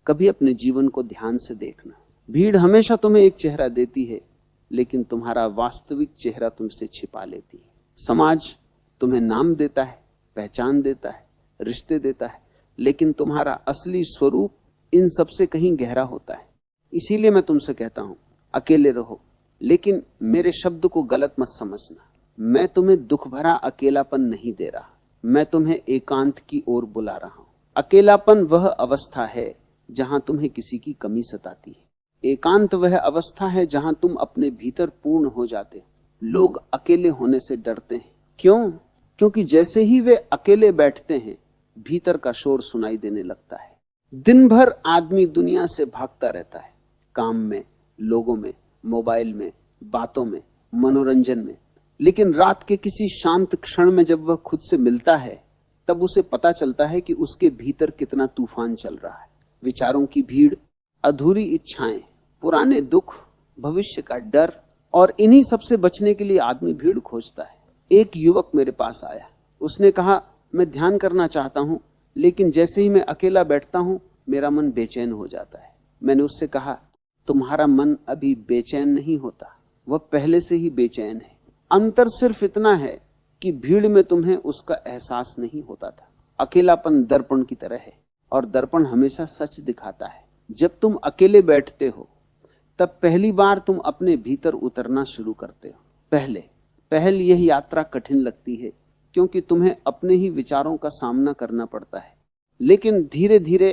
कभी अपने जीवन को ध्यान से देखना। भीड़ हमेशा तुम्हें एक चेहरा देती है, लेकिन तुम्हारा वास्तविक चेहरा तुमसे छिपा लेती है। समाज तुम्हें नाम देता है, पहचान देता है, रिश्ते देता है, लेकिन तुम्हारा असली स्वरूप इन सब से कहीं गहरा होता है। इसीलिए मैं तुमसे कहता हूं, अकेले रहो, लेकिन मेरे शब्द को गलत मत समझना। मैं तुम्हें दुख भरा अकेलापन नहीं दे रहा, मैं तुम्हें एकांत की ओर बुला रहा हूं। अकेलापन वह अवस्था है जहां तुम्हें किसी की कमी सताती है। एकांत वह अवस्था है जहां तुम अपने भीतर पूर्ण हो जाते हो। लोग अकेले होने से डरते हैं। क्यों? क्योंकि जैसे ही वे अकेले बैठते हैं, भीतर का शोर सुनाई देने लगता है। दिन भर आदमी दुनिया से भागता रहता है, काम में, लोगों में, मोबाइल में, बातों में, मनोरंजन में, लेकिन रात के किसी शांत क्षण में जब वह खुद से मिलता है, तब उसे पता चलता है कि उसके भीतर कितना तूफान चल रहा है। विचारों की भीड़, अधूरी इच्छाएं, पुराने दुख, भविष्य का डर, और इन्हीं सबसे बचने के लिए आदमी भीड़ खोजता है। एक युवक मेरे पास आया, उसने कहा, मैं ध्यान करना चाहता हूं, लेकिन जैसे ही मैं अकेला बैठता हूं मेरा मन बेचैन हो जाता है। मैंने उससे कहा, तुम्हारा मन अभी बेचैन नहीं होता, वह पहले से ही बेचैन है। अंतर सिर्फ इतना है कि भीड़ में तुम्हें उसका एहसास नहीं होता था। अकेलापन दर्पण की तरह है, और दर्पण हमेशा सच दिखाता है। जब तुम अकेले बैठते हो, तब पहली बार तुम अपने भीतर उतरना शुरू करते हो। पहल यह यात्रा कठिन लगती है, क्योंकि तुम्हें अपने ही विचारों का सामना करना पड़ता है, लेकिन धीरे धीरे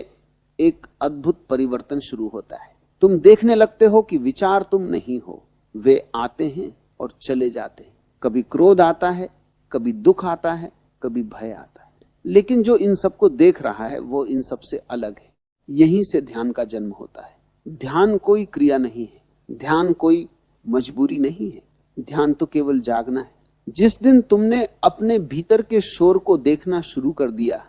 एक अद्भुत परिवर्तन शुरू होता है। तुम देखने लगते हो कि विचार तुम नहीं हो, वे आते हैं और चले जाते हैं। कभी क्रोध आता है, कभी दुख आता है, कभी भय आता है, लेकिन जो इन सबको देख रहा है वो इन सबसे अलग है। यहीं से ध्यान का जन्म होता है। ध्यान कोई क्रिया नहीं है, ध्यान कोई मजबूरी नहीं है, ध्यान तो केवल जागना है। जिस दिन तुमने अपने भीतर के शोर को देखना शुरू कर दिया,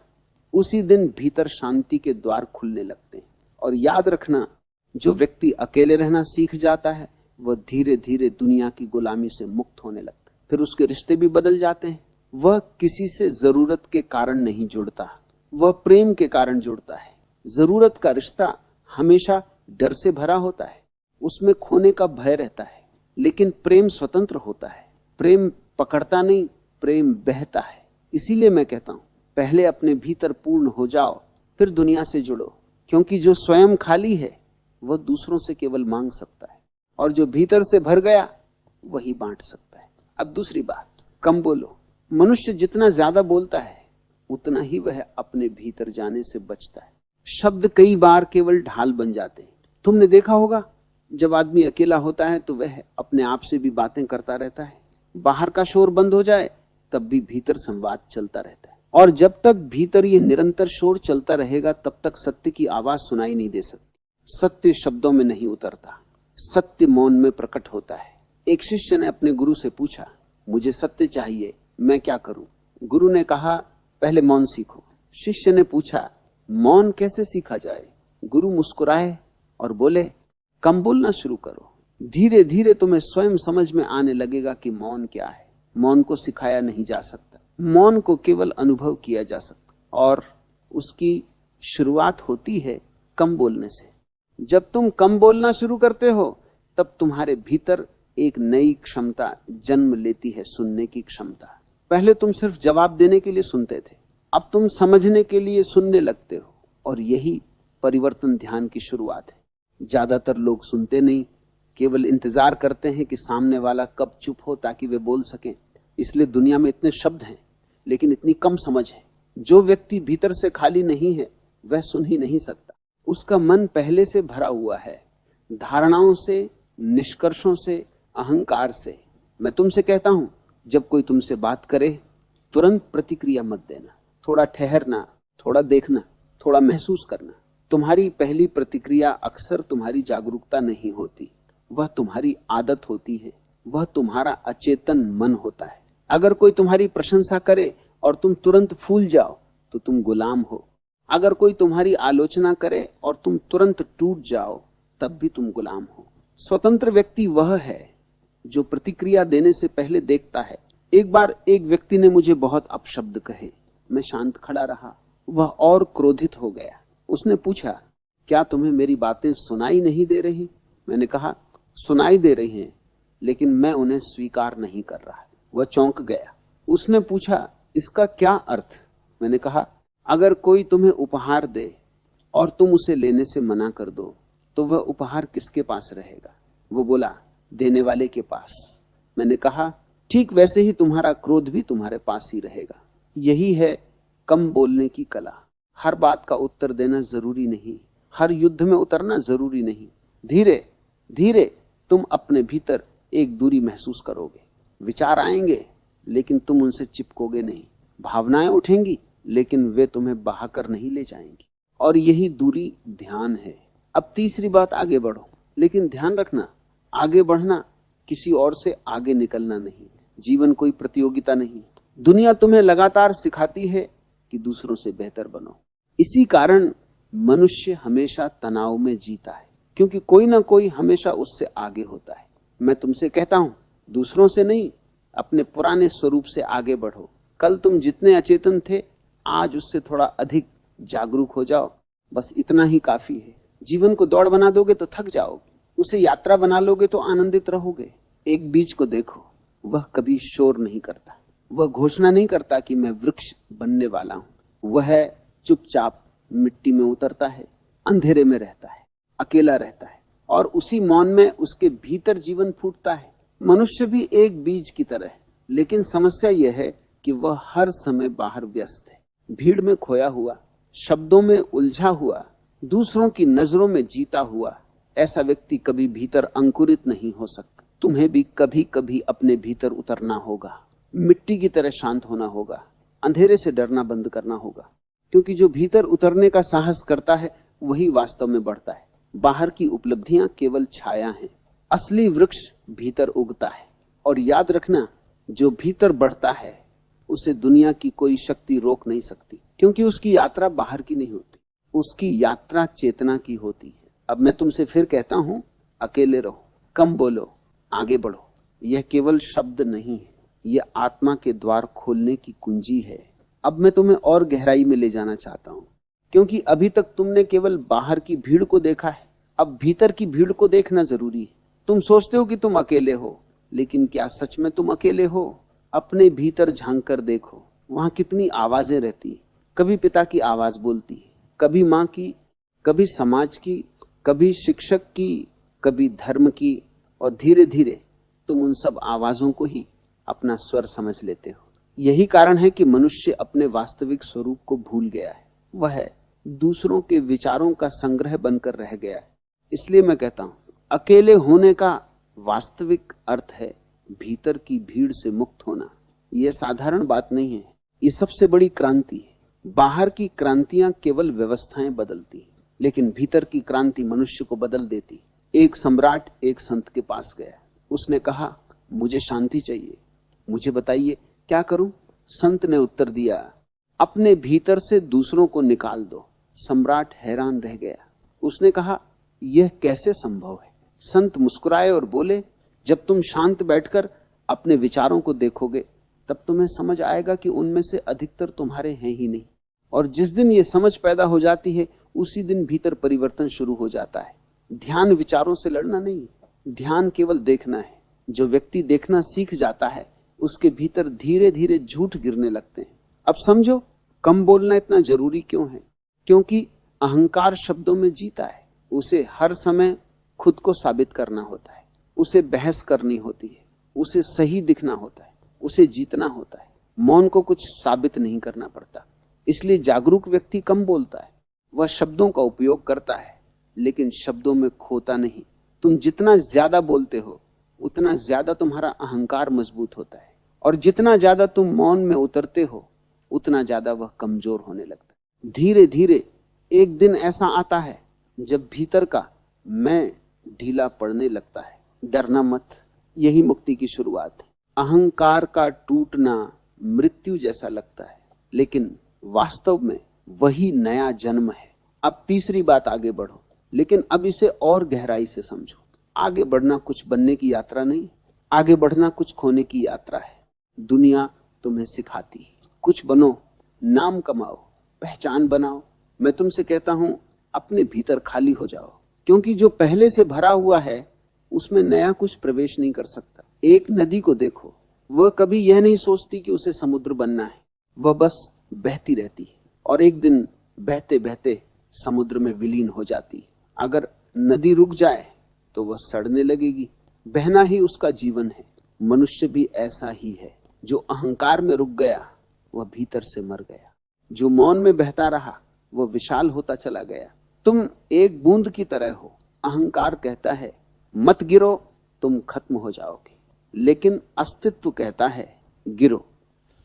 उसी दिन भीतर शांति के द्वार खुलने लगते हैं। और याद रखना, जो व्यक्ति अकेले रहना सीख जाता है, वह धीरे धीरे दुनिया की गुलामी से मुक्त होने लगता है। फिर उसके रिश्ते भी बदल जाते हैं। वह किसी से जरूरत के कारण नहीं जुड़ता, वह प्रेम के कारण जुड़ता है। जरूरत का रिश्ता हमेशा डर से भरा होता है, उसमें खोने का भय रहता है, लेकिन प्रेम स्वतंत्र होता है। प्रेम पकड़ता नहीं, प्रेम बहता है। इसीलिए मैं कहता हूं, पहले अपने भीतर पूर्ण हो जाओ, फिर दुनिया से जुड़ो, क्योंकि जो स्वयं खाली है वह दूसरों से केवल मांग सकता है, और जो भीतर से भर गया वही बांट सकता है। अब दूसरी बात, कम बोलो। मनुष्य जितना ज्यादा बोलता है, उतना ही वह अपने भीतर जाने से बचता है। शब्द कई बार केवल ढाल बन जाते हैं। तुमने देखा होगा, जब आदमी अकेला होता है तो वह अपने आप से भी बातें करता रहता है। बाहर का शोर बंद हो जाए तब भी भीतर संवाद चलता रहता है, और जब तक भीतर ये निरंतर शोर चलता रहेगा, तब तक सत्य की आवाज सुनाई नहीं दे सकती। सत्य शब्दों में नहीं उतरता, सत्य मौन में प्रकट होता है। एक शिष्य ने अपने गुरु से पूछा, मुझे सत्य चाहिए, मैं क्या करूं? गुरु ने कहा, पहले मौन सीखो। शिष्य ने पूछा, मौन कैसे सीखा जाए? गुरु मुस्कुराए और बोले, कम बोलना शुरू करो। धीरे धीरे तुम्हें स्वयं समझ में आने लगेगा कि मौन क्या है। मौन को सिखाया नहीं जा सकता, मौन को केवल अनुभव किया जा सकता, और उसकी शुरुआत होती है कम बोलने से। जब तुम कम बोलना शुरू करते हो, तब तुम्हारे भीतर एक नई क्षमता जन्म लेती है, सुनने की क्षमता। पहले तुम सिर्फ जवाब देने के लिए सुनते थे, अब तुम समझने के लिए सुनने लगते हो, और यही परिवर्तन ध्यान की शुरुआत है। ज्यादातर लोग सुनते नहीं, केवल इंतजार करते हैं कि सामने वाला कब चुप हो ताकि वे बोल सकें। इसलिए दुनिया में इतने शब्द हैं, लेकिन इतनी कम समझ है। जो व्यक्ति भीतर से खाली नहीं है, वह सुन ही नहीं सकता। उसका मन पहले से भरा हुआ है, धारणाओं से, निष्कर्षों से, अहंकार से। मैं तुमसे कहता हूं, जब कोई तुमसे बात करे, तुरंत प्रतिक्रिया मत देना। थोड़ा ठहरना, थोड़ा देखना, थोड़ा महसूस करना। तुम्हारी पहली प्रतिक्रिया अक्सर तुम्हारी जागरूकता नहीं होती, वह तुम्हारी आदत होती है, वह तुम्हारा अचेतन मन होता है। अगर कोई तुम्हारी प्रशंसा करे और तुम तुरंत फूल जाओ तो तुम गुलाम हो। अगर कोई तुम्हारी आलोचना करे और तुम तुरंत टूट जाओ, तब भी तुम गुलाम हो। स्वतंत्र व्यक्ति वह है जो प्रतिक्रिया देने से पहले देखता है। एक बार एक व्यक्ति ने मुझे बहुत अपशब्द कहे, मैं शांत खड़ा रहा, वह और क्रोधित हो गया। उसने पूछा, क्या तुम्हें मेरी बातें सुनाई नहीं दे रही? मैंने कहा, सुनाई दे रही हैं, लेकिन मैं उन्हें स्वीकार नहीं कर रहा। वह चौंक गया। उसने पूछा, इसका क्या अर्थ? मैंने कहा, अगर कोई तुम्हें उपहार दे और तुम उसे लेने से मना कर दो, तो वह उपहार किसके पास रहेगा? वो बोला, देने वाले के पास। मैंने कहा, ठीक वैसे ही तुम्हारा क्रोध भी तुम्हारे पास ही रहेगा। यही है कम बोलने की कला। हर बात का उत्तर देना जरूरी नहीं, हर युद्ध में उतरना जरूरी नहीं। धीरे धीरे तुम अपने भीतर एक दूरी महसूस करोगे। विचार आएंगे, लेकिन तुम उनसे चिपकोगे नहीं। भावनाएं उठेंगी, लेकिन वे तुम्हें बहाकर नहीं ले जाएंगी। और यही दूरी ध्यान है। अब तीसरी बात, आगे बढ़ो। लेकिन ध्यान रखना, आगे बढ़ना किसी और से आगे निकलना नहीं। जीवन कोई प्रतियोगिता नहीं। दुनिया तुम्हें लगातार सिखाती है कि दूसरों से बेहतर बनो। इसी कारण मनुष्य हमेशा तनाव में जीता है, क्योंकि कोई ना कोई हमेशा उससे आगे होता है। मैं तुमसे कहता हूं, दूसरों से नहीं, अपने पुराने स्वरूप से आगे बढ़ो। कल तुम जितने अचेतन थे, आज उससे थोड़ा अधिक जागरूक हो जाओ। बस इतना ही काफी है। जीवन को दौड़ बना दोगे तो थक जाओगे, उसे यात्रा बना लोगे तो आनंदित रहोगे। एक बीज को देखो, वह कभी शोर नहीं करता, वह घोषणा नहीं करता कि मैं वृक्ष बनने वाला हूं। वह चुपचाप मिट्टी में उतरता है, अंधेरे में रहता है, अकेला रहता है, और उसी मौन में उसके भीतर जीवन फूटता है। मनुष्य भी एक बीज की तरह है, लेकिन समस्या यह है कि वह हर समय बाहर व्यस्त है, भीड़ में खोया हुआ, शब्दों में उलझा हुआ, दूसरों की नजरों में जीता हुआ। ऐसा व्यक्ति कभी भीतर अंकुरित नहीं हो सकता। तुम्हें भी कभी कभी अपने भीतर उतरना होगा, मिट्टी की तरह शांत होना होगा, अंधेरे से डरना बंद करना होगा। क्योंकि जो भीतर उतरने का साहस करता है, वही वास्तव में बढ़ता है। बाहर की उपलब्धियां केवल छाया हैं, असली वृक्ष भीतर उगता है। और याद रखना, जो भीतर बढ़ता है उसे दुनिया की कोई शक्ति रोक नहीं सकती, क्योंकि उसकी यात्रा बाहर की नहीं होती, उसकी यात्रा चेतना की होती है। अब मैं तुमसे फिर कहता हूं, अकेले रहो, कम बोलो, आगे बढ़ो। यह केवल शब्द नहीं है, यह आत्मा के द्वार खोलने की कुंजी है। अब मैं तुम्हें और गहराई में ले जाना चाहता हूं, क्योंकि अभी तक तुमने केवल बाहर की भीड़ को देखा है। अब भीतर की भीड़ को देखना जरूरी है। तुम सोचते हो कि तुम अकेले हो, लेकिन क्या सच में तुम अकेले हो? अपने भीतर झांक कर देखो, वहां कितनी आवाजें रहती है। कभी पिता की आवाज बोलती है, कभी माँ की, कभी समाज की, कभी शिक्षक की, कभी धर्म की, और धीरे धीरे तुम उन सब आवाजों को ही अपना स्वर समझ लेते हो। यही कारण है कि मनुष्य अपने वास्तविक स्वरूप को भूल गया है। वह दूसरों के विचारों का संग्रह बनकर रह गया है। इसलिए मैं कहता हूं, अकेले होने का वास्तविक अर्थ है भीतर की भीड़ से मुक्त होना। यह साधारण बात नहीं है, ये सबसे बड़ी क्रांति है। बाहर की क्रांतियां केवल व्यवस्थाएं बदलती, लेकिन भीतर की क्रांति मनुष्य को बदल देती। एक सम्राट एक संत के पास गया। उसने कहा, मुझे शांति चाहिए, मुझे बताइए क्या करूं? संत ने उत्तर दिया, अपने भीतर से दूसरों को निकाल दो। सम्राट हैरान रह गया। उसने कहा, यह कैसे संभव है? संत मुस्कुराए और बोले, जब तुम शांत बैठकर अपने विचारों को देखोगे, तब तुम्हें समझ आएगा कि उनमें से अधिकतर तुम्हारे हैं ही नहीं। और जिस दिन ये समझ पैदा हो जाती है, उसी दिन भीतर परिवर्तन शुरू हो जाता है। ध्यान विचारों से लड़ना नहीं, ध्यान केवल देखना है। जो व्यक्ति देखना सीख जाता है, उसके भीतर धीरे धीरे झूठ गिरने लगते हैं। अब समझो, कम बोलना इतना जरूरी क्यों है? क्योंकि अहंकार शब्दों में जीता है। उसे हर समय खुद को साबित करना होता है, उसे बहस करनी होती है, उसे सही दिखना होता है, उसे जीतना होता है। मौन को कुछ साबित नहीं करना पड़ता। इसलिए जागरूक व्यक्ति कम बोलता है। वह शब्दों का उपयोग करता है, लेकिन शब्दों में खोता नहीं। तुम जितना ज्यादा बोलते हो, उतना ज्यादा तुम्हारा अहंकार मजबूत होता है, और जितना ज्यादा तुम मौन में उतरते हो, उतना ज्यादा वह कमजोर होने लगता है। धीरे धीरे एक दिन ऐसा आता है जब भीतर का मैं ढीला पड़ने लगता है। डरना मत, यही मुक्ति की शुरुआत है। अहंकार का टूटना मृत्यु जैसा लगता है, लेकिन वास्तव में वही नया जन्म है। अब तीसरी बात, आगे बढ़ो, लेकिन अब इसे और गहराई से समझो। आगे बढ़ना कुछ बनने की यात्रा नहीं, आगे बढ़ना कुछ खोने की यात्रा है। दुनिया तुम्हें सिखाती है, कुछ बनो, नाम कमाओ, पहचान बनाओ। मैं तुमसे कहता हूं, अपने भीतर खाली हो जाओ, क्योंकि जो पहले से भरा हुआ है उसमें नया कुछ प्रवेश नहीं कर सकता। एक नदी को देखो, वह कभी यह नहीं सोचती कि उसे समुद्र बनना है, वह बस बहती रहती है और एक दिन बहते बहते समुद्र में विलीन हो जाती है। अगर नदी रुक जाए तो वह सड़ने लगेगी। बहना ही उसका जीवन है। मनुष्य भी ऐसा ही है। जो अहंकार में रुक गया वह भीतर से मर गया, जो मौन में बहता रहा वह विशाल होता चला गया। तुम एक बूंद की तरह हो। अहंकार कहता है मत गिरो, तुम खत्म हो जाओगे, लेकिन अस्तित्व कहता है गिरो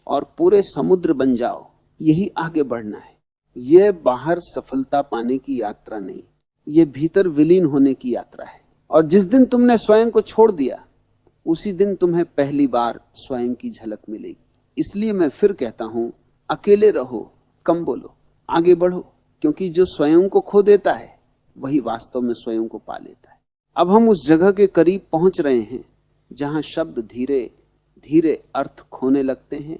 और पूरे समुद्र बन जाओ। यही आगे बढ़ना है। यह बाहर सफलता पाने की यात्रा नहीं, यह भीतर विलीन होने की यात्रा है। और जिस दिन तुमने स्वयं को छोड़ दिया उसी दिन तुम्हें पहली बार स्वयं की झलक मिलेगी। इसलिए मैं फिर कहता हूं, अकेले रहो, कम बोलो, आगे बढ़ो, क्योंकि जो स्वयं को खो देता है वही वास्तव में स्वयं को पा लेता है। अब हम उस जगह के करीब पहुंच रहे हैं जहां शब्द धीरे धीरे अर्थ खोने लगते हैं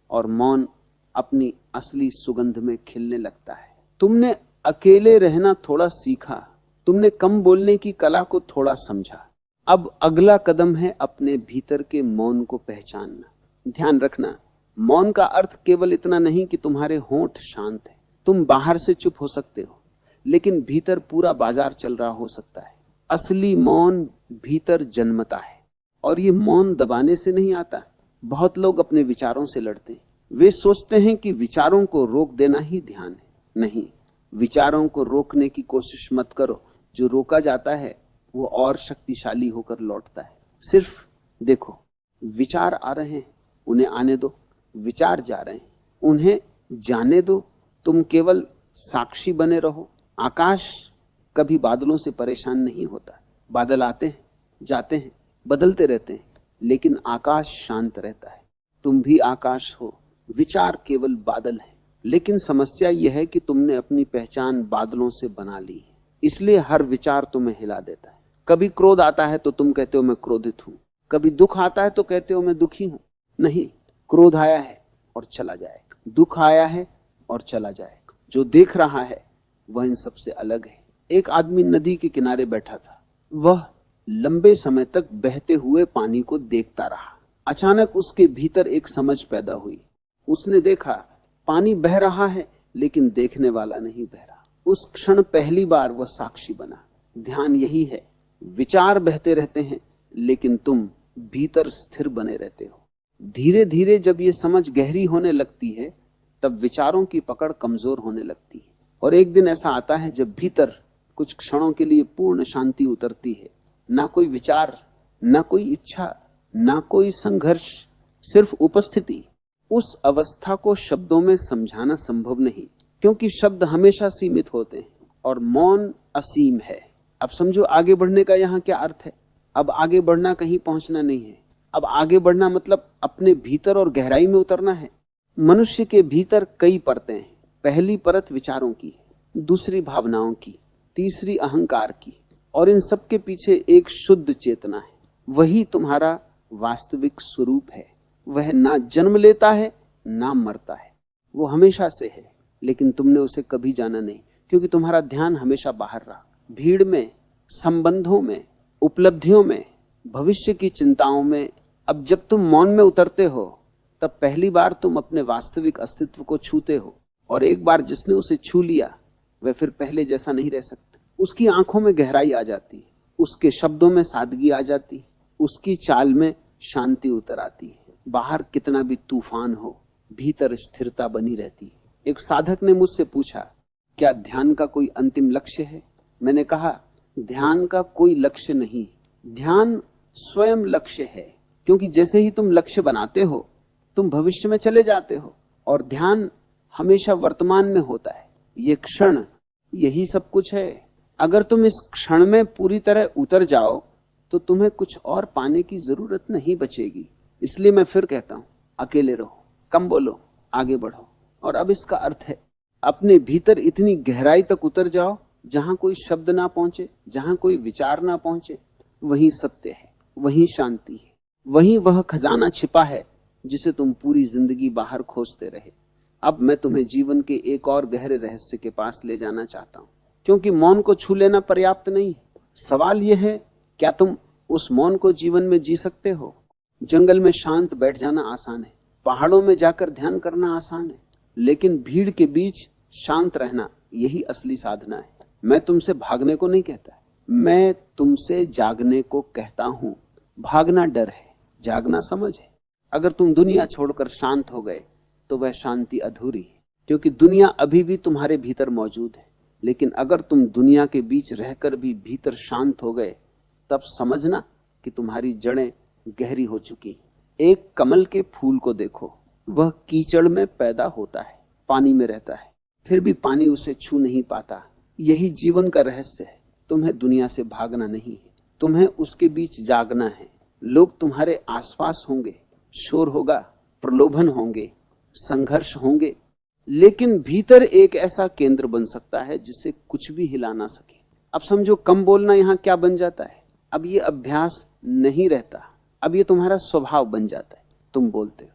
और मौन अपनी असली सुगंध में खिलने लगता है। तुमने अकेले रहना थोड़ा सीखा, तुमने कम बोलने की कला को थोड़ा समझा। अब अगला कदम है अपने भीतर के मौन को पहचानना। ध्यान रखना, मौन का अर्थ केवल इतना नहीं कि तुम्हारे होंठ शांत है। तुम बाहर से चुप हो सकते हो, लेकिन भीतर पूरा बाजार चल रहा हो सकता है। असली मौन भीतर जन्मता है और ये मौन दबाने से नहीं आता। बहुत लोग अपने विचारों से लड़ते हैं। वे सोचते हैं कि विचारों को रोक देना ही ध्यान है। नहीं, विचारों को रोकने की कोशिश मत करो। जो रोका जाता है वो और शक्तिशाली होकर लौटता है। सिर्फ देखो, विचार आ रहे हैं, उन्हें आने दो। विचार जा रहे हैं, उन्हें जाने दो। तुम केवल साक्षी बने रहो। आकाश कभी बादलों से परेशान नहीं होता। बादल आते हैं, जाते हैं, बदलते रहते हैं, लेकिन आकाश शांत रहता है। तुम भी आकाश हो। विचार केवल बादल है, लेकिन समस्या यह है कि तुमने अपनी पहचान बादलों से बना ली है। इसलिए हर विचार तुम्हें हिला देता है। कभी क्रोध आता है तो तुम कहते हो मैं क्रोधित हूं, कभी दुख आता है तो कहते हो मैं दुखी हूं। नहीं, क्रोध आया है और चला जाएगा, दुख आया है और चला जाएगा। जो देख रहा है वह इन सबसे अलग है। एक आदमी नदी के किनारे बैठा था। वह लंबे समय तक बहते हुए पानी को देखता रहा। अचानक उसके भीतर एक समझ पैदा हुई। उसने देखा पानी बह रहा है, लेकिन देखने वाला नहीं बह रहा। उस क्षण पहली बार वह साक्षी बना। ध्यान यही है। विचार बहते रहते हैं, लेकिन तुम भीतर स्थिर बने रहते हो। धीरे धीरे जब ये समझ गहरी होने लगती है, तब विचारों की पकड़ कमजोर होने लगती है। और एक दिन ऐसा आता है जब भीतर कुछ क्षणों के लिए पूर्ण शांति उतरती है। ना कोई विचार, ना कोई इच्छा, ना कोई संघर्ष, सिर्फ उपस्थिति। उस अवस्था को शब्दों में समझाना संभव नहीं, क्योंकि शब्द हमेशा सीमित होते हैं और मौन असीम है। अब समझो आगे बढ़ने का यहाँ क्या अर्थ है। अब आगे बढ़ना कहीं पहुंचना नहीं है। अब आगे बढ़ना मतलब अपने भीतर और गहराई में उतरना है। मनुष्य के भीतर कई परतें हैं। पहली परत विचारों की, दूसरी भावनाओं की, तीसरी अहंकार की, और इन सब के पीछे एक शुद्ध चेतना है। वही तुम्हारा वास्तविक स्वरूप है। वह ना जन्म लेता है ना मरता है, वो हमेशा से है, लेकिन तुमने उसे कभी जाना नहीं, क्योंकि तुम्हारा ध्यान हमेशा बाहर रहा। भीड़ में, संबंधों में, उपलब्धियों में, भविष्य की चिंताओं में। अब जब तुम मौन में उतरते हो, तब पहली बार तुम अपने वास्तविक अस्तित्व को छूते हो। और एक बार जिसने उसे छू लिया वह फिर पहले जैसा नहीं रह सकता। उसकी आंखों में गहराई आ जाती है, उसके शब्दों में सादगी आ जाती है, उसकी चाल में शांति उतर आती है। बाहर कितना भी तूफान हो, भीतर स्थिरता बनी रहती है। एक साधक ने मुझसे पूछा, क्या ध्यान का कोई अंतिम लक्ष्य है? मैंने कहा, ध्यान का कोई लक्ष्य नहीं, ध्यान स्वयं लक्ष्य है। क्योंकि जैसे ही तुम लक्ष्य बनाते हो, तुम भविष्य में चले जाते हो, और ध्यान हमेशा वर्तमान में होता है। ये क्षण, यही सब कुछ है। अगर तुम इस क्षण में पूरी तरह उतर जाओ तो तुम्हें कुछ और पाने की जरूरत नहीं बचेगी। इसलिए मैं फिर कहता हूं, अकेले रहो, कम बोलो, आगे बढ़ो। और अब इसका अर्थ है, अपने भीतर इतनी गहराई तक उतर जाओ जहां कोई शब्द ना पहुंचे, जहां कोई विचार ना पहुंचे। वही सत्य है, वही शांति है, वही वह खजाना छिपा है जिसे तुम पूरी जिंदगी बाहर खोजते रहे। अब मैं तुम्हें जीवन के एक और गहरे रहस्य के पास ले जाना चाहता हूं। क्योंकि मौन को छू लेना पर्याप्त नहीं है। सवाल यह है, क्या तुम उस मौन को जीवन में जी सकते हो? जंगल में शांत बैठ जाना आसान है, पहाड़ों में जाकर ध्यान करना आसान है, लेकिन भीड़ के बीच शांत रहना यही असली साधना है। मैं तुमसे भागने को नहीं कहता, मैं तुमसे जागने को कहता हूं। भागना डर है, जागना समझ है। अगर तुम दुनिया छोड़कर शांत हो गए तो वह शांति अधूरी है, क्योंकि दुनिया अभी भी तुम्हारे भीतर मौजूद है। लेकिन अगर तुम दुनिया के बीच रहकर भी भीतर शांत हो गए, तब समझना कि तुम्हारी जड़ें गहरी हो चुकी। एक कमल के फूल को देखो, वह कीचड़ में पैदा होता है, पानी में रहता है, फिर भी पानी उसे छू नहीं पाता। यही जीवन का रहस्य है। तुम्हें दुनिया से भागना नहीं है, तुम्हें उसके बीच जागना है। लोग तुम्हारे आसपास होंगे, शोर होगा, प्रलोभन होंगे, संघर्ष होंगे, लेकिन भीतर एक ऐसा केंद्र बन सकता है जिसे कुछ भी हिला ना सके। अब समझो कम बोलना यहां क्या बन जाता है। अब ये अभ्यास नहीं रहता, अब ये तुम्हारा स्वभाव बन जाता है। तुम बोलते हो,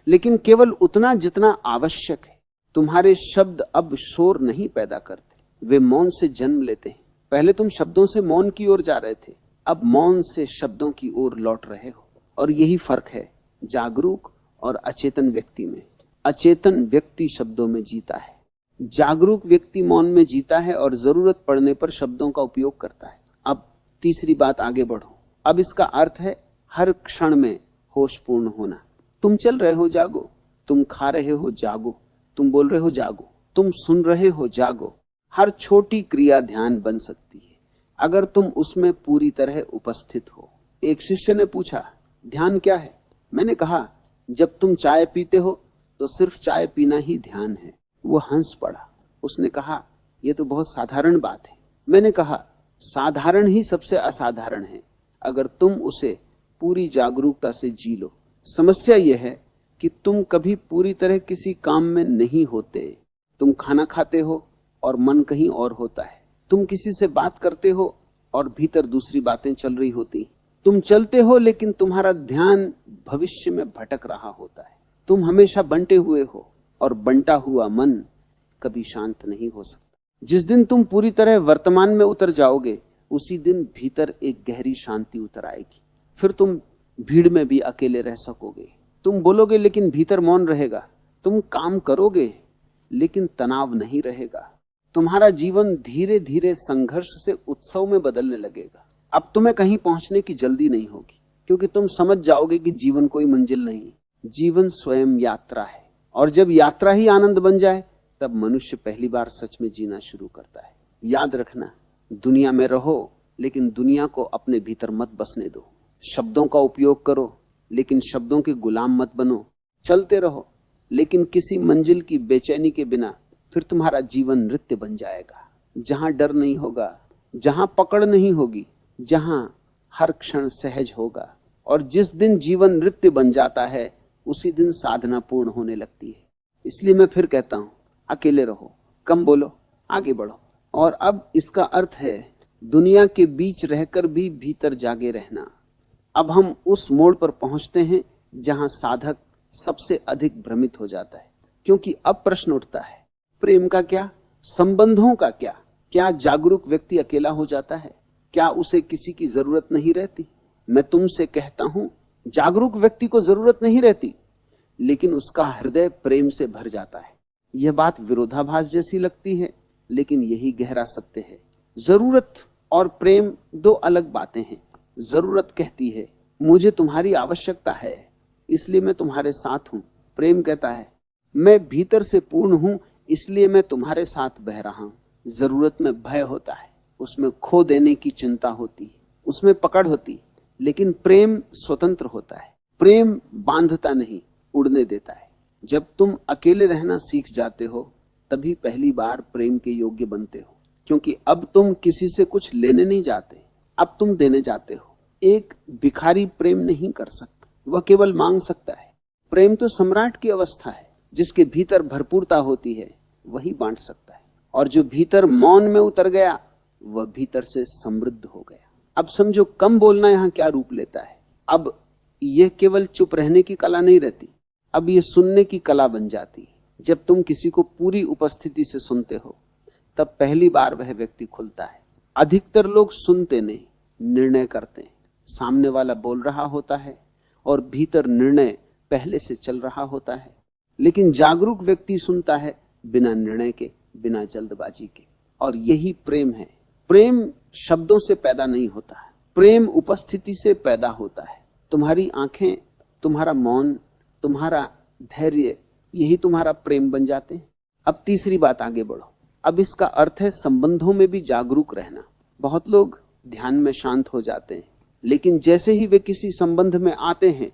लेकिन केवल उतना जितना आवश्यक है। तुम्हारे शब्द अब शोर नहीं पैदा करते, वे मौन से जन्म लेते हैं। पहले तुम शब्दों से मौन की ओर जा रहे थे, अब मौन से शब्दों की ओर लौट रहे हो। और यही फर्क है जागरूक और अचेतन व्यक्ति में। अचेतन व्यक्ति शब्दों में जीता है, जागरूक व्यक्ति मौन में जीता है और जरूरत पड़ने पर शब्दों का उपयोग करता है। अब तीसरी बात आगे बढ़ो। अब इसका अर्थ है हर क्षण में होशपूर्ण होना। तुम चल रहे हो, जागो। तुम खा रहे हो, जागो। तुम बोल रहे हो, जागो। तुम सुन रहे हो, जागो। हर छोटी क्रिया ध्यान बन सकती है अगर तुम उसमें पूरी तरह उपस्थित हो। एक शिष्य ने पूछा, ध्यान क्या है? मैंने कहा, जब तुम चाय पीते हो तो सिर्फ चाय पीना ही ध्यान है। वो हंस पड़ा। उसने कहा, यह तो बहुत साधारण बात है। मैंने कहा, साधारण ही सबसे असाधारण है अगर तुम उसे पूरी जागरूकता से जी लो। समस्या यह है कि तुम कभी पूरी तरह किसी काम में नहीं होते। तुम खाना खाते हो और मन कहीं और होता है। तुम किसी से बात करते हो और भीतर दूसरी बातें चल रही होती। तुम चलते हो लेकिन तुम्हारा ध्यान भविष्य में भटक रहा होता है। तुम हमेशा बंटे हुए हो और बंटा हुआ मन कभी शांत नहीं हो सकता। जिस दिन तुम पूरी तरह वर्तमान में उतर जाओगे, उसी दिन भीतर एक गहरी शांति उतर आएगी। फिर तुम भीड़ में भी अकेले रह सकोगे। तुम बोलोगे लेकिन भीतर मौन रहेगा। तुम काम करोगे लेकिन तनाव नहीं रहेगा। तुम्हारा जीवन धीरे धीरे संघर्ष से उत्सव में बदलने लगेगा। अब तुम्हें कहीं पहुंचने की जल्दी नहीं होगी, क्योंकि तुम समझ जाओगे कि जीवन कोई मंजिल नहीं, जीवन स्वयं यात्रा है। और जब यात्रा ही आनंद बन जाए, तब मनुष्य पहली बार सच में जीना शुरू करता है। याद रखना, दुनिया में रहो लेकिन दुनिया को अपने भीतर मत बसने दो। शब्दों का उपयोग करो लेकिन शब्दों के गुलाम मत बनो। चलते रहो लेकिन किसी मंजिल की बेचैनी के बिना। फिर तुम्हारा जीवन नृत्य बन जाएगा, जहां डर नहीं होगा, जहां पकड़ नहीं होगी, जहां हर क्षण सहज होगा। और जिस दिन जीवन नृत्य बन जाता है, उसी दिन साधना पूर्ण होने लगती है। इसलिए मैं फिर कहता हूं, अकेले रहो, कम बोलो, आगे बढ़ो। और अब इसका अर्थ है दुनिया के बीच रहकर भी भीतर जागे रहना। अब हम उस मोड़ पर पहुंचते हैं जहां साधक सबसे अधिक भ्रमित हो जाता है, क्योंकि अब प्रश्न उठता है, प्रेम का क्या, संबंधों का क्या? क्या जागरूक व्यक्ति अकेला हो जाता है? क्या उसे किसी की जरूरत नहीं रहती? मैं तुमसे कहता हूं, जागरूक व्यक्ति को जरूरत नहीं रहती, लेकिन उसका हृदय प्रेम से भर जाता है। यह बात विरोधाभास जैसी लगती है, लेकिन यही गहरा सत्य है। जरूरत और प्रेम दो अलग बातें हैं। जरूरत कहती है, मुझे तुम्हारी आवश्यकता है, इसलिए मैं तुम्हारे साथ हूं। प्रेम कहता है, मैं भीतर से पूर्ण हूं, इसलिए मैं तुम्हारे साथ बह रहा हूं। जरूरत में भय होता है, उसमें खो देने की चिंता होती है, उसमें पकड़ होती। लेकिन प्रेम स्वतंत्र होता है। प्रेम बांधता नहीं, उड़ने देता है। जब तुम अकेले रहना सीख जाते हो, तभी पहली बार प्रेम के योग्य बनते हो, क्योंकि अब तुम किसी से कुछ लेने नहीं जाते, अब तुम देने जाते हो। एक भिखारी प्रेम नहीं कर सकता, वह केवल मांग सकता है। प्रेम तो सम्राट की अवस्था है, जिसके भीतर भरपूरता होती है, वही बांट सकता है। और जो भीतर मौन में उतर गया, वह भीतर से समृद्ध हो गया। अब समझो कम बोलना यहां क्या रूप लेता है। अब यह केवल चुप रहने की कला नहीं रहती, अब यह सुनने की कला बन जाती है। जब तुम किसी को पूरी उपस्थिति से सुनते हो, तब पहली बार वह व्यक्ति खुलता है। अधिकतर लोग सुनते नहीं, निर्णय करते हैं। सामने वाला बोल रहा होता है और भीतर निर्णय पहले से चल रहा होता है। लेकिन जागरूक व्यक्ति सुनता है बिना निर्णय के, बिना जल्दबाजी के। और यही प्रेम है। प्रेम शब्दों से पैदा नहीं होता है, प्रेम उपस्थिति से पैदा होता है। तुम्हारी आंखें, तुम्हारा मौन, तुम्हारा धैर्य, यही तुम्हारा प्रेम बन जाते हैं। अब तीसरी बात आगे बढ़ो। अब इसका अर्थ है संबंधों में भी जागरूक रहना। बहुत लोग ध्यान में शांत हो जाते हैं, लेकिन जैसे ही वे किसी संबंध में आते हैं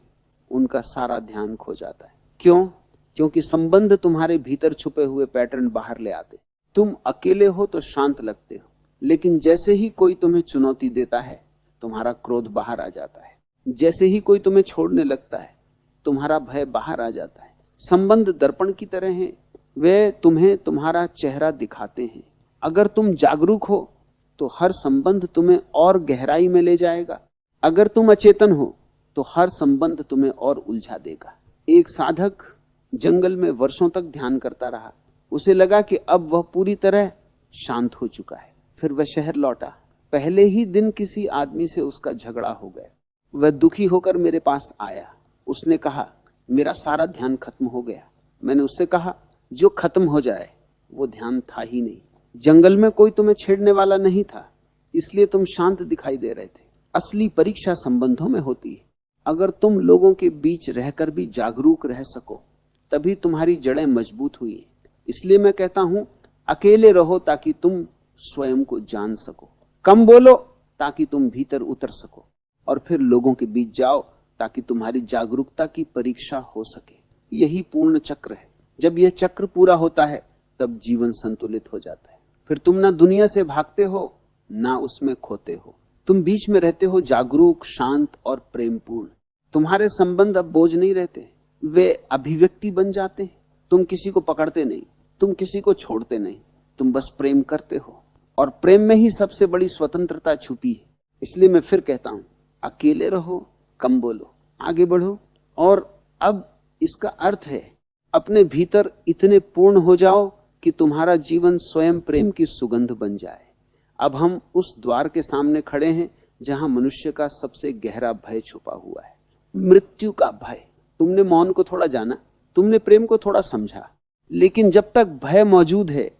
उनका सारा ध्यान खो जाता है। क्यों? क्योंकि संबंध तुम्हारे भीतर छुपे हुए पैटर्न बाहर ले आते। तुम अकेले हो तो शांत लगते हो, लेकिन जैसे ही कोई तुम्हें चुनौती देता है तुम्हारा क्रोध बाहर आ जाता है। जैसे ही कोई तुम्हें छोड़ने लगता है तुम्हारा भय बाहर आ जाता है। संबंध दर्पण की तरह हैं, वे तुम्हें तुम्हारा चेहरा दिखाते हैं। अगर तुम जागरूक हो तो हर संबंध तुम्हें और गहराई में ले जाएगा। अगर तुम अचेतन हो तो हर संबंध तुम्हें और उलझा देगा। एक साधक जंगल में वर्षों तक ध्यान करता रहा। उसे लगा कि अब वह पूरी तरह शांत हो चुका है। फिर वह शहर लौटा। पहले ही दिन किसी आदमी से उसका झगड़ा हो गया। वह दुखी होकर मेरे पास आया। उसने कहा मेरा सारा ध्यान खत्म हो गया। मैंने उससे कहा जो खत्म हो जाए वो ध्यान था ही नहीं। जंगल में कोई तुम्हें छेड़ने वाला नहीं था, इसलिए तुम शांत दिखाई दे रहे थे। असली परीक्षा संबंधों में होती है। अगर तुम लोगों के बीच रहकर भी जागरूक रह सको तभी तुम्हारी जड़ें मजबूत हुई है। इसलिए मैं कहता हूं अकेले रहो ताकि तुम स्वयं को जान सको। कम बोलो ताकि तुम भीतर उतर सको, और फिर लोगों के बीच जाओ ताकि तुम्हारी जागरूकता की परीक्षा हो सके। यही पूर्ण चक्र है। जब यह चक्र पूरा होता है तब जीवन संतुलित हो जाता है। फिर तुम ना दुनिया से भागते हो ना उसमें खोते हो। तुम बीच में रहते हो, जागरूक, शांत और प्रेमपूर्ण। तुम्हारे संबंध अब बोझ नहीं रहते, वे अभिव्यक्ति बन जाते हैं। तुम किसी को पकड़ते नहीं, तुम किसी को छोड़ते नहीं, तुम बस प्रेम करते हो। और प्रेम में ही सबसे बड़ी स्वतंत्रता छुपी है। इसलिए मैं फिर कहता हूं अकेले रहो, कम बोलो, आगे बढ़ो। और अब इसका अर्थ है अपने भीतर इतने पूर्ण हो जाओ कि तुम्हारा जीवन स्वयं प्रेम की सुगंध बन जाए। अब हम उस द्वार के सामने खड़े हैं जहां मनुष्य का सबसे गहरा भय छुपा हुआ है, मृत्यु का भय। तुमने मौन को थोड़ा जाना, तुमने प्रेम को थोड़ा समझा, लेकिन जब तक भय मौजूद है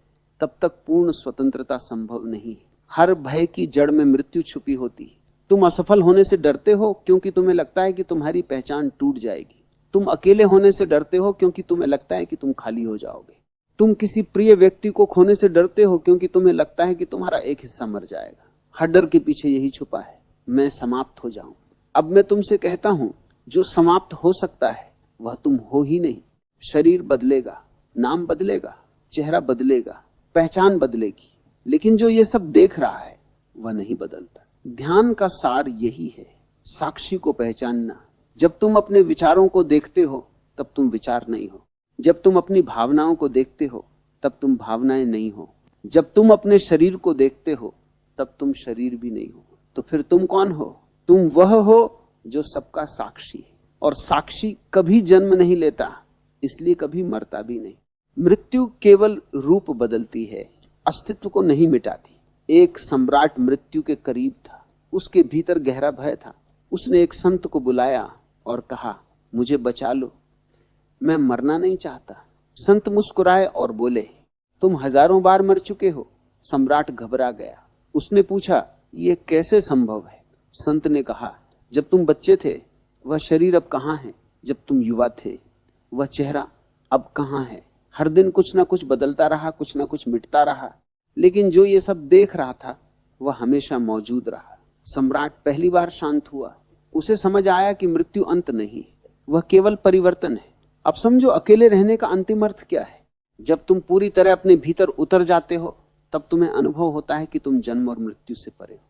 तब तक पूर्ण स्वतंत्रता संभव नहीं। हर भय की जड़ में मृत्यु छुपी होती है। तुम असफल होने से डरते हो क्योंकि तुम्हें लगता है कि तुम्हारी पहचान टूट जाएगी। तुम अकेले होने से डरते हो क्योंकि तुम्हें लगता है कि तुम खाली हो जाओगे। तुम किसी प्रिय व्यक्ति को खोने से डरते हो क्योंकि तुम्हें लगता है कि तुम्हारा एक हिस्सा मर जाएगा। हर डर के पीछे यही छुपा है, मैं समाप्त हो जाऊं। अब मैं तुमसे कहता हूं जो समाप्त हो सकता है वह तुम हो ही नहीं। शरीर बदलेगा, नाम बदलेगा, चेहरा बदलेगा, पहचान बदलेगी, लेकिन जो ये सब देख रहा है वह नहीं बदलता। ध्यान का सार यही है, साक्षी को पहचानना। जब तुम अपने विचारों को देखते हो तब तुम विचार नहीं हो। जब तुम अपनी भावनाओं को देखते हो तब तुम भावनाएं नहीं हो। जब तुम अपने शरीर को देखते हो तब तुम शरीर भी नहीं हो। तो फिर तुम कौन हो? तुम वह हो जो सबका साक्षी है। और साक्षी कभी जन्म नहीं लेता, इसलिए कभी मरता भी नहीं। मृत्यु केवल रूप बदलती है, अस्तित्व को नहीं मिटाती। एक सम्राट मृत्यु के करीब था, उसके भीतर गहरा भय था। उसने एक संत को बुलाया और कहा मुझे बचा लो, मैं मरना नहीं चाहता। संत मुस्कुराए और बोले तुम हजारों बार मर चुके हो। सम्राट घबरा गया। उसने पूछा ये कैसे संभव है? संत ने कहा जब तुम बच्चे थे वह शरीर अब कहाँ है, जब तुम युवा थे वह चेहरा अब कहाँ है। हर दिन कुछ ना कुछ बदलता रहा, कुछ ना कुछ मिटता रहा, लेकिन जो ये सब देख रहा था वह हमेशा मौजूद रहा। सम्राट पहली बार शांत हुआ। उसे समझ आया कि मृत्यु अंत नहीं, वह केवल परिवर्तन है। अब समझो अकेले रहने का अंतिम अर्थ क्या है। जब तुम पूरी तरह अपने भीतर उतर जाते हो तब तुम्हें अनुभव होता है कि तुम जन्म और मृत्यु से परे हो।